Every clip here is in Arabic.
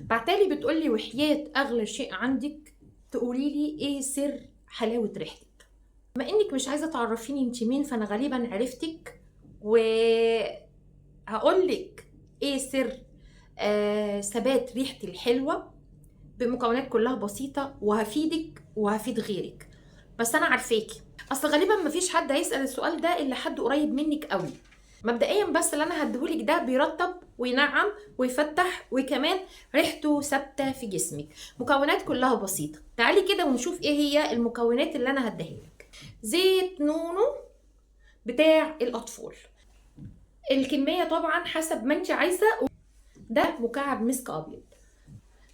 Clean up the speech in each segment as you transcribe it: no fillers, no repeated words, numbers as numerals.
بعتالي بتقولي وحياة اغلى شيء عندك تقولي لي ايه سر حلاوة ريحتك. بما انك مش عايزة تعرفيني انت مين فانا غالبا عرفتك وهقولك ايه سر ثبات ريحتي الحلوة بمكونات كلها بسيطة، وهفيدك وهفيد غيرك. بس انا عارفاكي، اصل غالبا مفيش حد هيسأل السؤال ده الا حد قريب منك قوي. مبدئيا بس اللي انا هديهولك ده بيرطب وينعم ويفتح، وكمان ريحته ثابته في جسمك. مكونات كلها بسيطه. تعالي كده ونشوف ايه هي المكونات اللي انا هديهالك. زيت نونو بتاع الاطفال، الكميه طبعا حسب ما انت عايزه. ده مكعب مسك ابيض،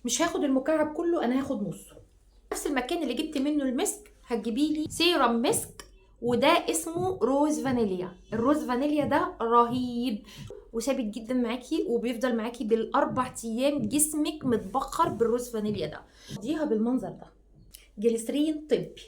مش هاخد المكعب كله، انا هاخد نصه. نفس المكان اللي جبت منه المسك هتجيبي لي سيرم مسك، وده اسمه روز فانيليا. الروز فانيليا ده رهيب وثابت جدا معاكي، وبيفضل معاكي بالاربع ايام جسمك متبخر بالروز فانيليا ده. ديها بالمنظر ده، جليسرين طبي،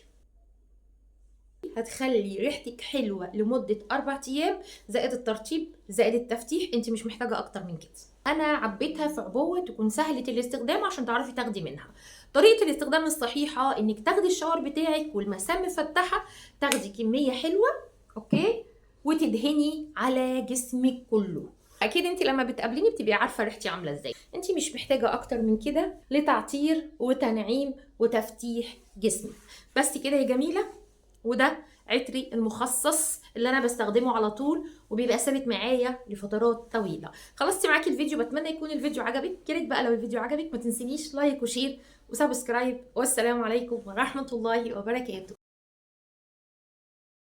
هتخلي ريحتك حلوه لمده 4 ايام، زائد الترطيب زائد التفتيح. انت مش محتاجه اكتر من كده. انا عبيتها في عبوه تكون سهله الاستخدام عشان تعرفي تاخدي منها. طريقه الاستخدام الصحيحه انك تاخدي الشاور بتاعك والمسام مفتحه، تاخدي كميه حلوه، اوكي، وتدهني على جسمك كله. اكيد انت لما بتقابليني بتبقي عارفه ريحتي عامله ازاي. انت مش محتاجه اكتر من كده لتعطير وتنعيم وتفتيح جسمك. بس كده يا جميله. وده عطري المخصص اللي انا بستخدمه على طول، وبيبقى ثابت معايا لفترات طويله. خلصت معاكي الفيديو، بتمنى يكون الفيديو عجبك. يا ريت بقى لو الفيديو عجبك ما تنسينيش لايك وشير وسبسكرايب. والسلام عليكم ورحمه الله وبركاته.